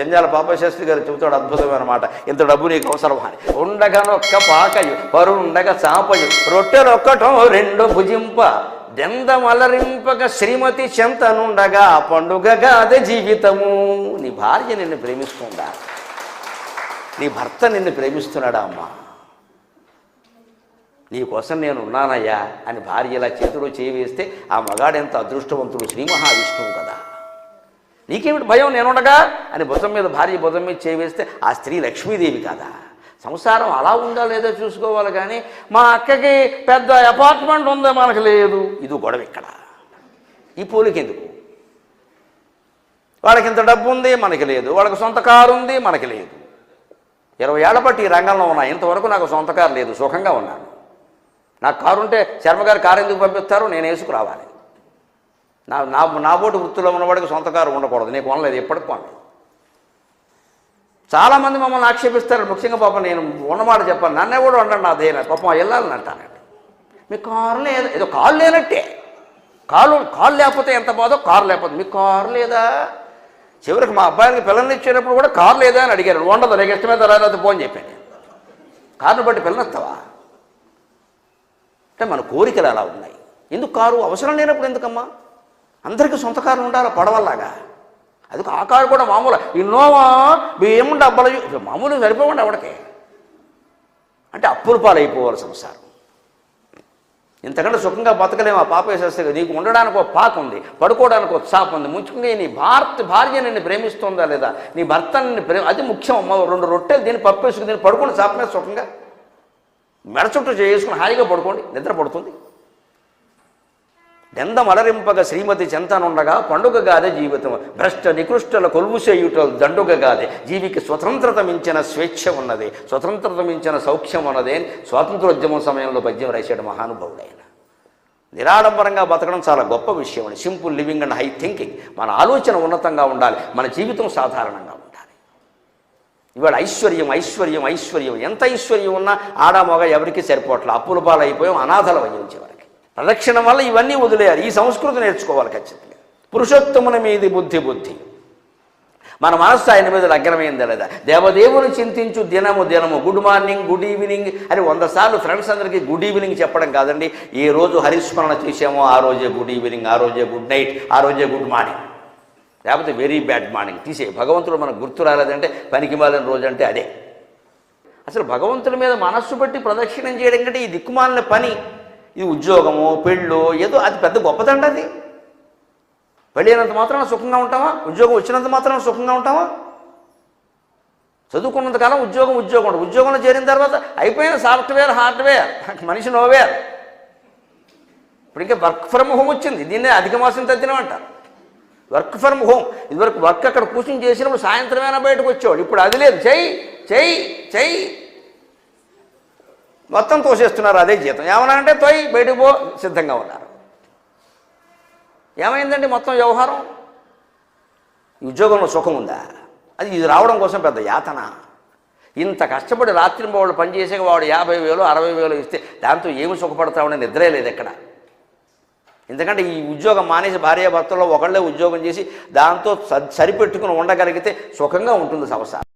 జంజాల పాపశాస్త్రి గారు చెబుతాడు అద్భుతమైన మాట, ఇంత డబ్బు నీకు అవసరమా అని. ఉండగనొక్క పాకయు పరుండగ చాపయు రొట్టెలొక్కటం రెండు భుజింప దెందమలరింపక శ్రీమతి చెంతనుండగా పండుగగా అదే జీవితము. నీ భార్య నిన్ను ప్రేమిస్తుందా? నీ భర్త నిన్ను ప్రేమిస్తున్నాడా? అమ్మా నీకోసం నేను ఉన్నానయ్యా అని భార్య ఇలా చేతిలో చేవేస్తే ఆ మగాడెంత అదృష్టవంతుడు, శ్రీ మహావిష్ణువు కదా. నీకేమిటి భయం నేనుండగా అని భుజం మీద భార్య భుజం మీద చేవేస్తే ఆ స్త్రీ లక్ష్మీదేవి కదా. సంసారం అలా ఉందా లేదా చూసుకోవాలి కానీ మా అక్కకి పెద్ద అపార్ట్మెంట్ ఉందా మనకు లేదు, ఇది గొడవ ఇక్కడ. ఈ పోలికెందుకు? వాళ్ళకి ఇంత డబ్బు ఉంది మనకి లేదు, వాళ్ళకి సొంత కారు ఉంది మనకి లేదు. 20 ఏళ్ల బట్టి ఈ రంగంలో ఉన్నా, ఇంతవరకు నాకు సొంత కారు లేదు, సుఖంగా ఉన్నాను. నాకు కారు ఉంటే శర్మగారు కారు ఎందుకు పంపిస్తారు? నేను వేసుకురావాలి. నా బోటు వృత్తిలో ఉన్నవాడికి సొంత కారు ఉండకూడదు, నీకు కొనలేదు, ఎప్పటికి కొనలేదు. చాలామంది మమ్మల్ని ఆక్షేపిస్తారు, ముఖ్యంగా పాపం నేను ఉన్నమాట చెప్పాను, నన్నే కూడా ఉండండి నా దేన పాపం వెళ్ళాలని అంటానండి. మీకు కారు లేదు, ఏదో కారు లేనట్టే. కారు లేకపోతే ఎంత బాధో, కారు లేకపోతే మీకు కారు లేదా? చివరికి మా అబ్బాయికి పిల్లల్ని ఇచ్చేటప్పుడు కూడా కారు లేదా అని అడిగారు. ఉండదు, నీకు ఇష్టమైన తర్వాత పోని చెప్పాను. కారుని బట్టి పిల్లనిస్తావా అంటే మన కోరికలు అలా ఉన్నాయి. ఎందుకు కారు అవసరం లేనప్పుడు ఎందుకమ్మా? అందరికీ సొంత కారు ఉండాలి పడవల్లాగా. అది ఆ కారు కూడా మామూలు ఇన్నోవా బియ్యం డబ్బలు మామూలు సరిపోవండి ఎవడికి. అంటే అప్పుల పాలైపోవాలి సంసారం. ఇంతకంటే సుఖంగా బతకలేము. ఆ పాప వేసేస్తే నీకు ఉండడానికి ఒక పాక ఉంది, పడుకోవడానికి ఒక చాప ఉంది. ముఖ్యంగా నీ భార్య నిన్ను ప్రేమిస్తుందా లేదా, నీ భర్త నిన్ను అది ముఖ్యం అమ్మ. 2 రొట్టెలు దీన్ని పప్పు వేసుకుని దీన్ని పడుకోండి చాప మీద సుఖంగా మెడ చుట్టూ చేసుకుని హాయిగా పడుకోండి, నిద్ర పడుతుంది. దెందమలరింపగ శ్రీమతి చెంతనుండగా పండుగగాదే జీవితం భ్రష్ట నికృష్టల కొలువు చేయుటలు దండుగగాదే జీవికి స్వతంత్రత మించిన స్వేచ్ఛ ఉన్నది, స్వతంత్రత మించిన సౌఖ్యం ఉన్నదే అని స్వాతంత్రోద్యమం సమయంలో పద్యం రాశాడు మహానుభావుడైన. నిరాడంబరంగా బతకడం చాలా గొప్ప విషయం అని. Simple living and high thinking. మన ఆలోచన ఉన్నతంగా ఉండాలి, మన జీవితం సాధారణంగా ఉండాలి. ఇవాళ ఐశ్వర్యం ఐశ్వర్యం ఐశ్వర్యం, ఎంత ఐశ్వర్యం ఉన్నా ఆడామొగ ఎవరికి సరిపోవట్లేదు. అప్పుల పాలు అయిపోయాం, అనాథలు అయ్యాం. చివరికి ప్రదక్షిణ వల్ల ఇవన్నీ వదిలేయాలి. ఈ సంస్కృతి నేర్చుకోవాలి ఖచ్చితంగా. పురుషోత్తముని మీది బుద్ధి మన మనస్సు ఆయన మీద లగ్నమైందా లేదా. దేవదేవుని చింతించు దినము గుడ్ మార్నింగ్ గుడ్ ఈవినింగ్ అని 100 సార్లు ఫ్రెండ్స్ అందరికీ గుడ్ ఈవినింగ్ చెప్పడం కాదండి. ఏ రోజు హరిస్మరణ చేసామో ఆ రోజే గుడ్ ఈవినింగ్, ఆ రోజే గుడ్ నైట్, ఆ రోజే గుడ్ మార్నింగ్, లేకపోతే వెరీ బ్యాడ్ మార్నింగ్ తీసే. భగవంతుడు మనకు గుర్తు రాలేదంటే పనికి మాలిన రోజు అంటే అదే. అసలు భగవంతుడి మీద మనస్సు బట్టి ప్రదక్షిణం చేయడం కంటే ఈ దిక్కుమాలిన పని, ఇది ఉద్యోగమో పెళ్ళో ఏదో అది పెద్ద గొప్పదండి. అది పెళ్ళి అయినంత మాత్రాన సుఖంగా ఉంటామా? ఉద్యోగం వచ్చినంత మాత్రాన సుఖంగా ఉంటామా? చదువుకున్నంతకాలం ఉద్యోగం ఉంటుంది. ఉద్యోగంలో చేరిన తర్వాత అయిపోయిన సాఫ్ట్వేర్ హార్డ్వేర్, మనిషి నోవేర్. ఇప్పుడు ఇంకా వర్క్ ఫ్రమ్ హోమ్ వచ్చింది, దీన్నే అధిక మాసం తద్దినం అంటారు. Work from home. ఇదివరకు వర్క్ అక్కడ కూర్చొని చేసినప్పుడు సాయంత్రమైనా బయటకు వచ్చేవాడు. ఇప్పుడు అది లేదు. చెయ్యి మొత్తం తోసేస్తున్నారు అదే జీతం. ఏమన్నా అంటే తోయి బయటకు పో సిద్ధంగా ఉన్నారు. ఏమైందండి మొత్తం వ్యవహారం? ఈ ఉద్యోగంలో సుఖం ఉందా? ఇది రావడం కోసం పెద్ద యాతన. ఇంత కష్టపడి రాత్రింబవళ్ళు పనిచేసాక వాడు 50,000 60,000 ఇస్తే దాంతో ఏమి సుఖపడతామని నిద్రే లేదు ఎక్కడ. ఎందుకంటే ఈ ఉద్యోగం మానేసి భార్యాభర్తల్లో ఒకళ్ళే ఉద్యోగం చేసి దాంతో సరిపెట్టుకుని ఉండగలిగితే సుఖంగా ఉంటుంది సంసారం.